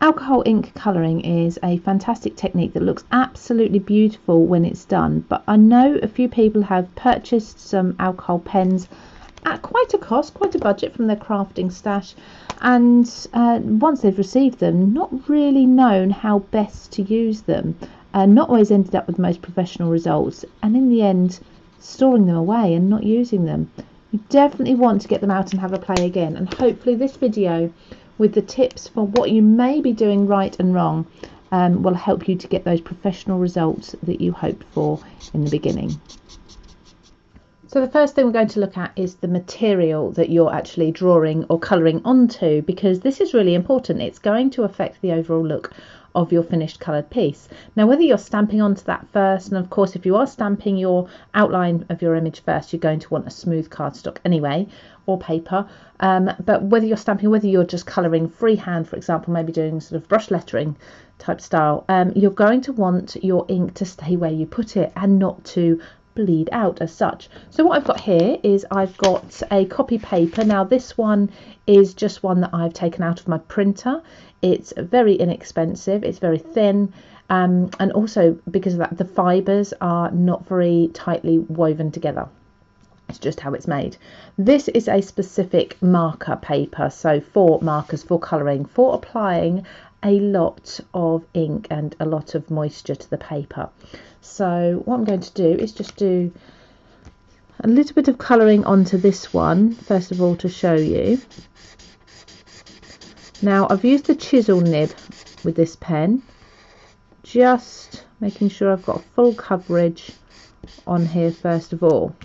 Alcohol ink colouring is a fantastic technique that looks absolutely beautiful when it's done, but I know a few people have purchased some alcohol pens at quite a cost, quite a budget from their crafting stash, and once they've received them, not really known how best to use them, and not always ended up with the most professional results, and in the end storing them away and not using them. You definitely want to get them out and have a play again, and hopefully this video with the tips for what you may be doing right and wrong will help you to get those professional results that you hoped for in the beginning. So the first thing we're going to look at is the material that you're actually drawing or colouring onto, because this is really important. It's going to affect the overall look of your finished coloured piece. Now, whether you're stamping onto that first, and of course if you are stamping your outline of your image first, you're going to want a smooth cardstock anyway, or paper, but whether you're stamping, whether you're just colouring freehand, for example, maybe doing sort of brush lettering type style, you're going to want your ink to stay where you put it and not to bleed out as such. So what I've got here is I've got a copy paper. Now this one is just one that I've taken out of my printer. It's very inexpensive, it's very thin, and also because of that the fibres are not very tightly woven together. It's just how it's made. This is a specific marker paper, so for markers, for colouring, for applying a lot of ink and a lot of moisture to the paper. So what I'm going to do is just do a little bit of colouring onto this one first of all to show you. Now I've used the chisel nib with this pen, just making sure I've got full coverage on here first of all.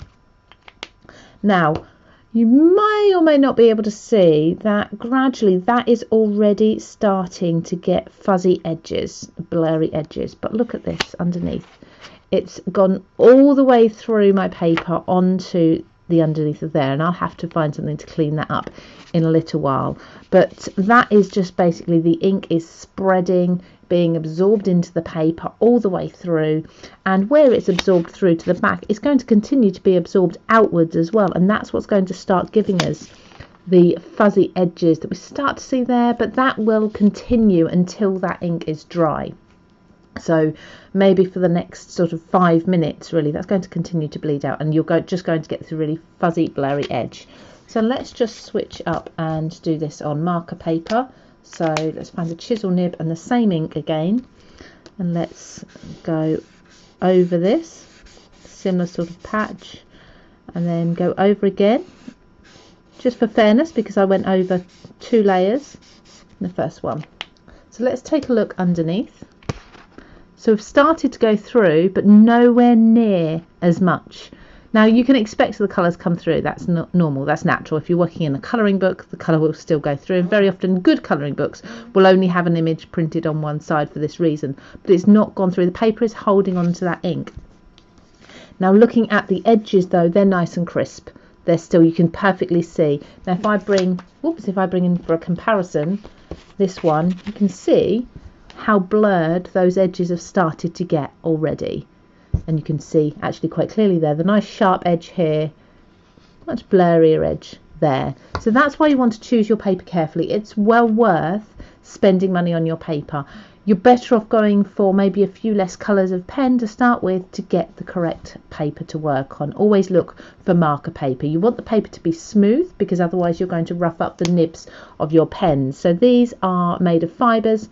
Now you may or may not be able to see that gradually that is already starting to get fuzzy edges, blurry edges, but look at this underneath. It's gone all the way through my paper onto the underneath of there, and I'll have to find something to clean that up in a little while. But that is just basically the ink is spreading, being absorbed into the paper all the way through, and where it's absorbed through to the back, it's going to continue to be absorbed outwards as well, and that's what's going to start giving us the fuzzy edges that we start to see there, but that will continue until that ink is dry. So maybe for the next sort of 5 minutes, really, that's going to continue to bleed out, and you're just going to get this really fuzzy, blurry edge. So let's just switch up and do this on marker paper. So let's find the chisel nib and the same ink again, and let's go over this similar sort of patch, and then go over again, just for fairness, because I went over 2 layers in the first one. So let's take a look underneath. So we've started to go through, but nowhere near as much. Now you can expect the colours come through, that's not normal, that's natural. If you're working in a colouring book, the colour will still go through, and very often good colouring books will only have an image printed on one side for this reason, but it's not gone through. The paper is holding on to that ink. Now looking at the edges though, they're nice and crisp. They're still, you can perfectly see. Now if I bring in for a comparison this one, you can see how blurred those edges have started to get already, and you can see actually quite clearly there the nice sharp edge here, much blurrier edge there. So that's why you want to choose your paper carefully. It's well worth spending money on your paper. You're better off going for maybe a few less colours of pen to start with to get the correct paper to work on. Always look for marker paper. You want the paper to be smooth, because otherwise you're going to rough up the nibs of your pens. So these are made of fibres.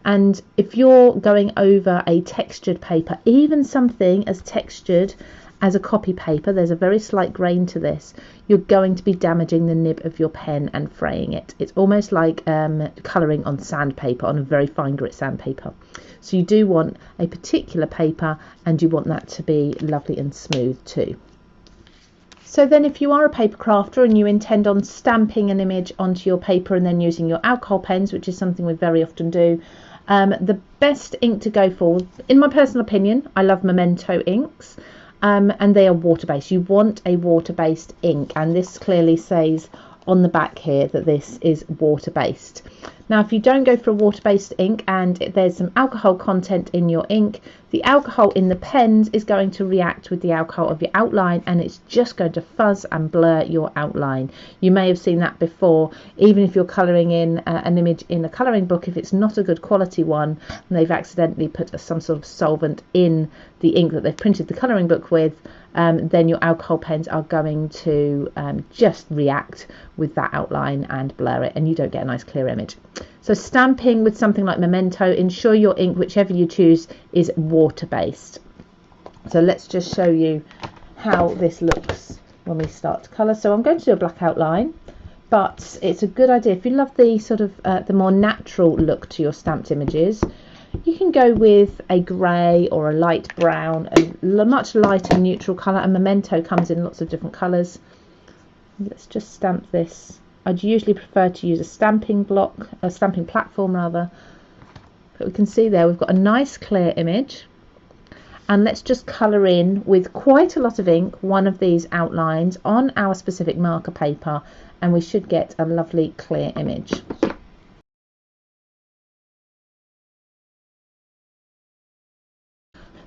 And if you're going over a textured paper, even something as textured as a copy paper, there's a very slight grain to this, you're going to be damaging the nib of your pen and fraying it. It's almost like colouring on sandpaper, on a very fine grit sandpaper. So you do want a particular paper, and you want that to be lovely and smooth too. So then if you are a paper crafter and you intend on stamping an image onto your paper and then using your alcohol pens, which is something we very often do, the best ink to go for, in my personal opinion, I love Memento inks, and they are water-based. You want a water-based ink, and this clearly says on the back here that this is water based. Now if you don't go for a water based ink and there's some alcohol content in your ink, the alcohol in the pens is going to react with the alcohol of your outline and it's just going to fuzz and blur your outline. You may have seen that before, even if you're colouring in an image in a colouring book. If it's not a good quality one and they've accidentally put some sort of solvent in the ink that they've printed the colouring book with, then your alcohol pens are going to just react with that outline and blur it, and you don't get a nice clear image. So stamping with something like Memento, ensure your ink, whichever you choose, is water based. So let's just show you how this looks when we start to colour. So I'm going to do a black outline, but it's a good idea if you love the sort of the more natural look to your stamped images. You can go with a grey or a light brown, a much lighter neutral colour, and Memento comes in lots of different colours. Let's just stamp this. I'd usually prefer to use a stamping block, a stamping platform rather, but we can see there we've got a nice clear image. And let's just colour in with quite a lot of ink one of these outlines on our specific marker paper, and we should get a lovely clear image.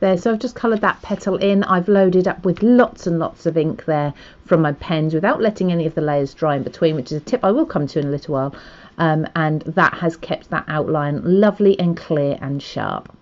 There, so I've just coloured that petal in. I've loaded up with lots and lots of ink there from my pens without letting any of the layers dry in between, which is a tip I will come to in a little while, and that has kept that outline lovely and clear and sharp.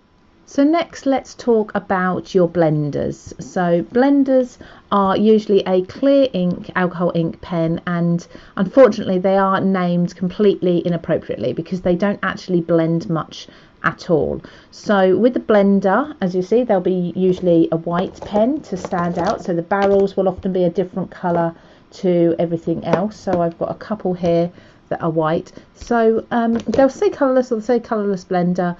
So next let's talk about your blenders. So blenders are usually a clear ink, alcohol ink pen, and unfortunately they are named completely inappropriately because they don't actually blend much at all. So with the blender, as you see, there'll be usually a white pen to stand out, so the barrels will often be a different colour to everything else. So I've got a couple here that are white, so they'll say colourless or they'll say colourless blender,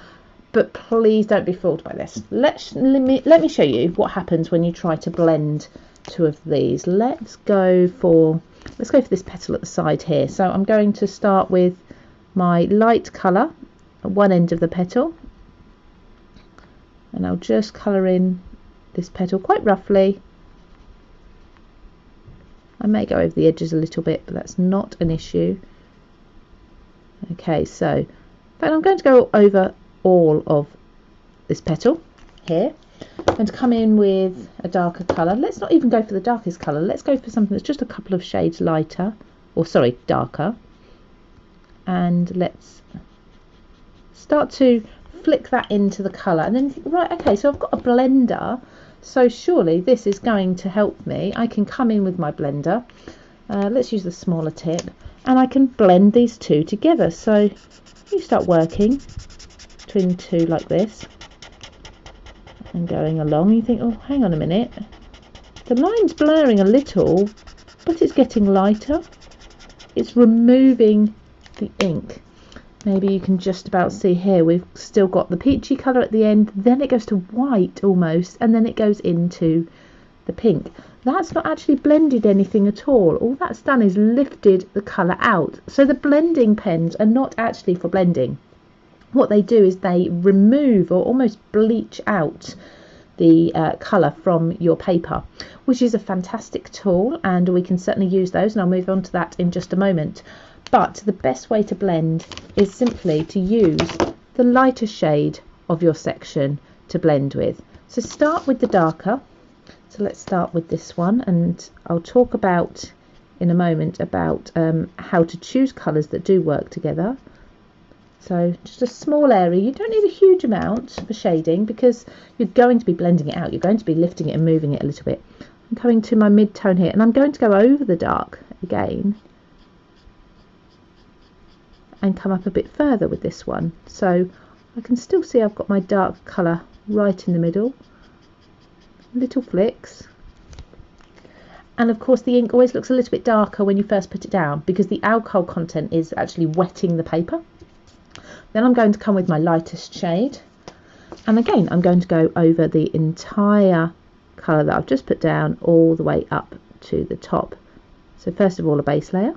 but please don't be fooled by this. Let me show you what happens when you try to blend two of these. Let's go for this petal at the side here. So I'm going to start with my light colour at one end of the petal, and I'll just colour in this petal quite roughly. I may go over the edges a little bit, but that's not an issue. Okay, so but I'm going to go over all of this petal here. I'm going to come in with a darker colour. Let's not even go for the darkest colour, let's go for something that's just a couple of shades lighter, or sorry, darker, and let's start to flick that into the colour, and then you think, right, okay, so I've got a blender, so surely this is going to help me. I can come in with my blender, let's use the smaller tip, and I can blend these two together. So you start working between the two like this and going along, you think, oh, hang on a minute, the line's blurring a little, but it's getting lighter, it's removing the ink. Maybe you can just about see here we've still got the peachy colour at the end, then it goes to white almost, and then it goes into the pink. That's not actually blended anything at all that's done is lifted the colour out. So the blending pens are not actually for blending. What they do is they remove or almost bleach out the colour from your paper, which is a fantastic tool, and we can certainly use those, and I'll move on to that in just a moment. But the best way to blend is simply to use the lighter shade of your section to blend with. So start with the darker. So let's start with this one, and I'll talk about in a moment about how to choose colours that do work together. So just a small area, you don't need a huge amount for shading because you're going to be blending it out, you're going to be lifting it and moving it a little bit. I'm coming to my mid-tone here, and I'm going to go over the dark again and come up a bit further with this one. So I can still see I've got my dark colour right in the middle, little flicks, and of course the ink always looks a little bit darker when you first put it down because the alcohol content is actually wetting the paper. Then I'm going to come with my lightest shade, and again I'm going to go over the entire colour that I've just put down all the way up to the top. So first of all a base layer,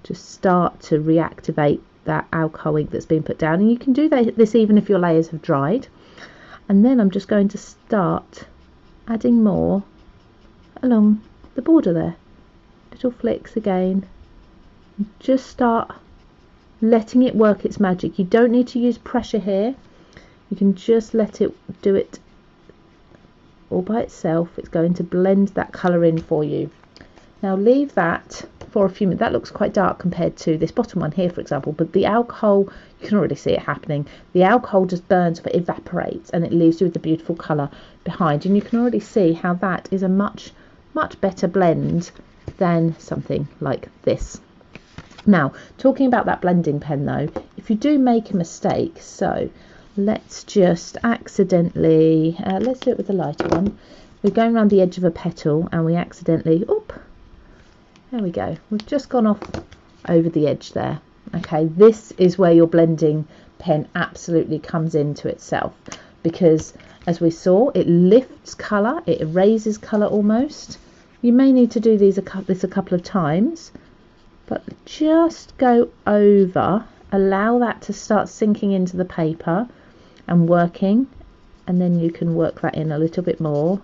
just start to reactivate that alcohol ink that's been put down, and you can do this even if your layers have dried. And then I'm just going to start adding more along the border there, little flicks again, Just start letting it work its magic. You don't need to use pressure here. You can just let it do it all by itself. It's going to blend that colour in for you. Now leave that for a few minutes. That looks quite dark compared to this bottom one here, for example, but the alcohol, you can already see it happening. The alcohol just burns, but evaporates, and it leaves you with the beautiful colour behind. And you can already see how that is a much better blend than something like this. Now, talking about that blending pen though, if you do make a mistake, so let's just accidentally, let's do it with the lighter one. We're going around the edge of a petal and we accidentally, there we go, we've just gone off over the edge there. Okay, this is where your blending pen absolutely comes into itself, because as we saw, it lifts colour, it erases colour almost. You may need to do this a couple of times, but just go over, allow that to start sinking into the paper and working, and then you can work that in a little bit more.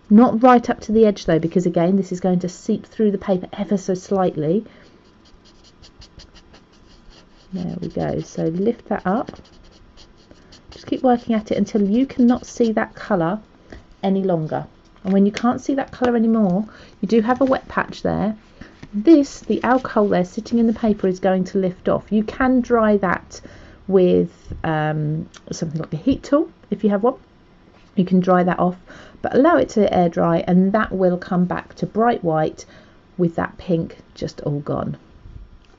Not right up to the edge though, because again this is going to seep through the paper ever so slightly. There we go, so lift that up, just keep working at it until you cannot see that colour any longer. And when you can't see that colour anymore, you do have a wet patch there. The alcohol there sitting in the paper is going to lift off. You can dry that with something like a heat tool if you have one. You can dry that off, but allow it to air dry, and that will come back to bright white with that pink just all gone.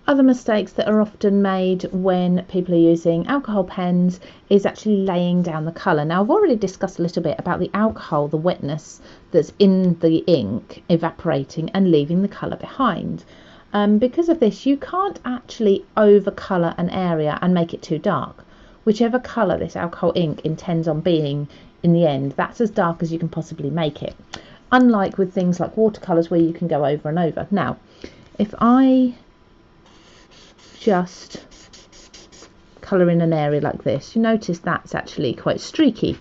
Other mistakes that are often made when people are using alcohol pens is actually laying down the colour. Now, I've already discussed a little bit about the alcohol, the wetness that's in the ink evaporating and leaving the colour behind. Because of this, you can't actually overcolour an area and make it too dark. Whichever colour this alcohol ink intends on being in the end, that's as dark as you can possibly make it. Unlike with things like watercolours where you can go over and over. Now, if I just colour in an area like this, you notice that's actually quite streaky.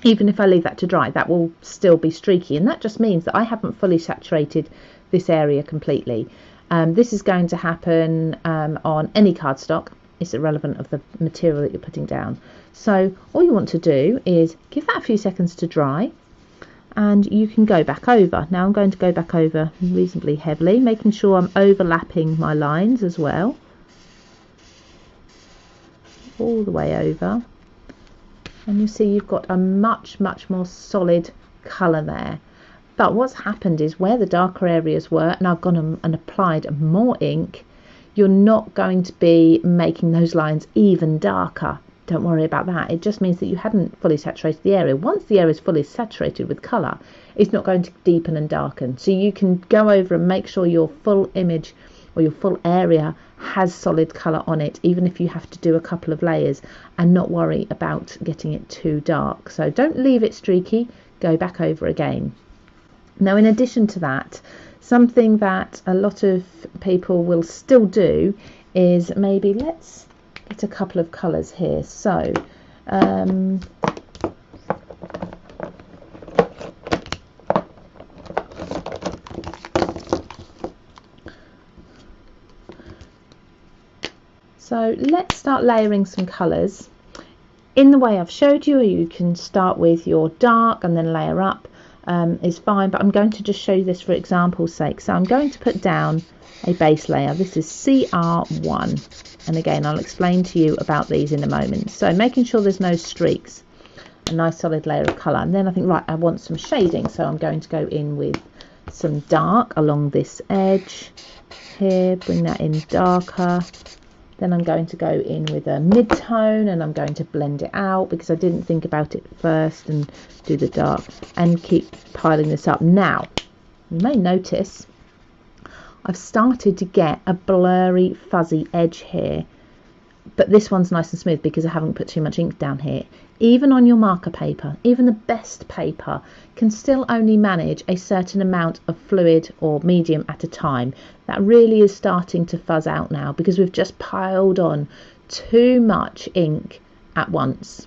Even if I leave that to dry, that will still be streaky, and that just means that I haven't fully saturated this area completely. This is going to happen on any cardstock. It's irrelevant of the material that you're putting down. So all you want to do is give that a few seconds to dry, and you can go back over. Now I'm going to go back over reasonably heavily, making sure I'm overlapping my lines as well, all the way over, and you see you've got a much more solid colour there. But what's happened is where the darker areas were, and I've gone and applied more ink, you're not going to be making those lines even darker. Don't worry about that. It just means that you hadn't fully saturated the area. Once the area is fully saturated with colour, it's not going to deepen and darken. So you can go over and make sure your full image or your full area has solid colour on it, even if you have to do a couple of layers, and not worry about getting it too dark. So don't leave it streaky, go back over again. Now, in addition to that, something that a lot of people will still do is maybe let's get a couple of colours here. So let's start layering some colours in the way I've showed you. You can start with your dark and then layer up, is fine, but I'm going to just show you this for example's sake. So I'm going to put down a base layer. This is CR1, and again I'll explain to you about these in a moment. So making sure there's no streaks, a nice solid layer of colour, and then I think, right, I want some shading, so I'm going to go in with some dark along this edge here, bring that in darker. Then I'm going to go in with a mid-tone, and I'm going to blend it out because I didn't think about it first, and do the dark and keep piling this up. Now, you may notice I've started to get a blurry fuzzy edge here, but this one's nice and smooth because I haven't put too much ink down here. Even on your marker paper, even the best paper can still only manage a certain amount of fluid or medium at a time. That really is starting to fuzz out now because we've just piled on too much ink at once.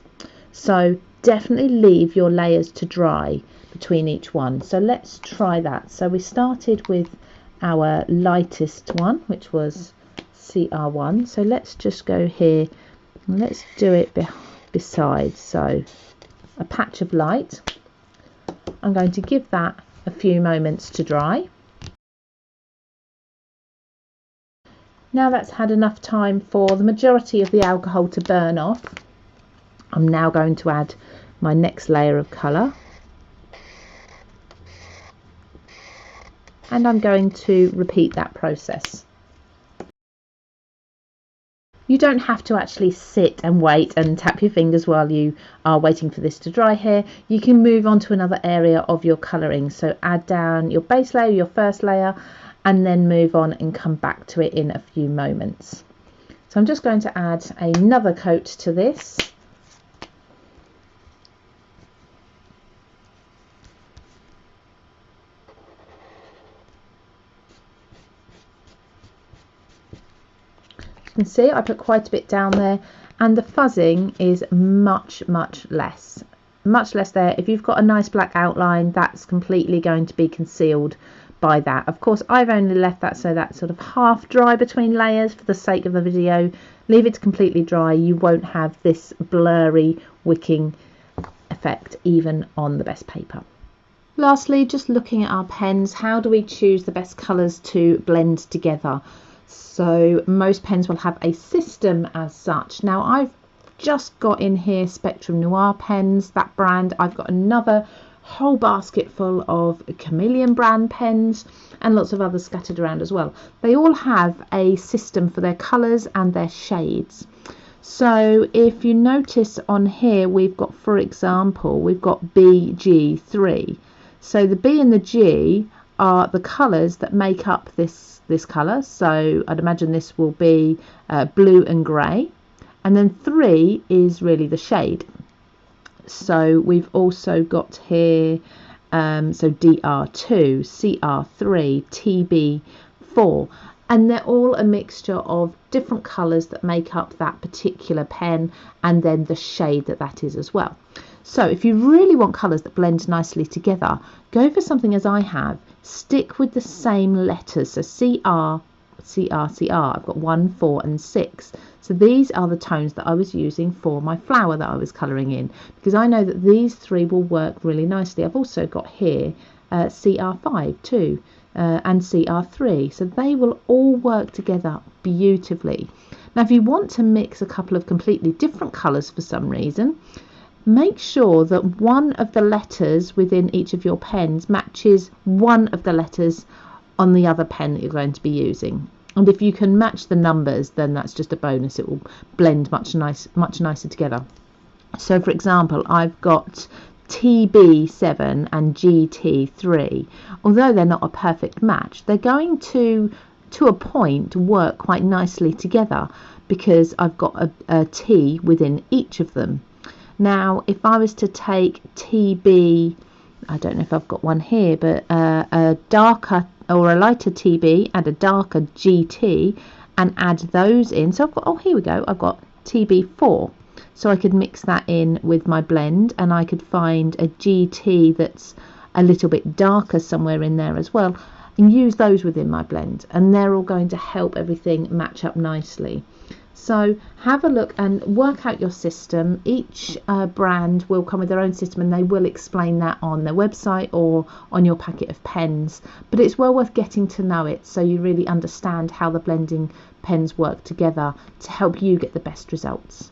So definitely leave your layers to dry between each one. So let's try that. So we started with our lightest one, which was CR1. So let's just go here and let's do it beside. So a patch of light. I'm going to give that a few moments to dry. Now that's had enough time for the majority of the alcohol to burn off. I'm now going to add my next layer of colour. And I'm going to repeat that process. You don't have to actually sit and wait and tap your fingers while you are waiting for this to dry here. You can move on to another area of your colouring. So add down your base layer, your first layer, and then move on and come back to it in a few moments. So I'm just going to add another coat to this. You can see I put quite a bit down there, and the fuzzing is much less there. If you've got a nice black outline, that's completely going to be concealed by that. Of course, I've only left that so that's sort of half dry between layers for the sake of the video. Leave it completely dry, you won't have this blurry wicking effect even on the best paper. Lastly, just looking at our pens, how do we choose the best colours to blend together? So most pens will have a system as such. Now I've just got in here Spectrum Noir pens, that brand. I've got another whole basket full of Chameleon brand pens and lots of others scattered around as well. They all have a system for their colours and their shades. So if you notice on here, we've got, for example, we've got BG3. So the B and the G are the colours that make up this colour. So I'd imagine this will be blue and grey, and then 3 is really the shade. So we've also got here so DR2, CR3, TB4, and they're all a mixture of different colours that make up that particular pen, and then the shade that is as well. So if you really want colours that blend nicely together, go for something as I have. Stick with the same letters. So CR, CR, CR. I've got 1, 4 and 6. So these are the tones that I was using for my flower that I was colouring in, because I know that these 3 will work really nicely. I've also got here CR5 too, and CR3. So they will all work together beautifully. Now if you want to mix a couple of completely different colours for some reason, make sure that one of the letters within each of your pens matches one of the letters on the other pen that you're going to be using. And if you can match the numbers, then that's just a bonus. It will blend much nicer together. So for example, I've got TB7 and GT3. Although they're not a perfect match, they're going to a point work quite nicely together, because I've got a T within each of them. Now if I was to take TB, I don't know if I've got one here, but a darker or a lighter TB and a darker GT, and add those in. So I've got, oh here we go, I've got TB4. So I could mix that in with my blend, and I could find a GT that's a little bit darker somewhere in there as well, and use those within my blend, and they're all going to help everything match up nicely. So have a look and work out your system. Each brand will come with their own system, and they will explain that on their website or on your packet of pens. But it's well worth getting to know it, so you really understand how the blending pens work together to help you get the best results.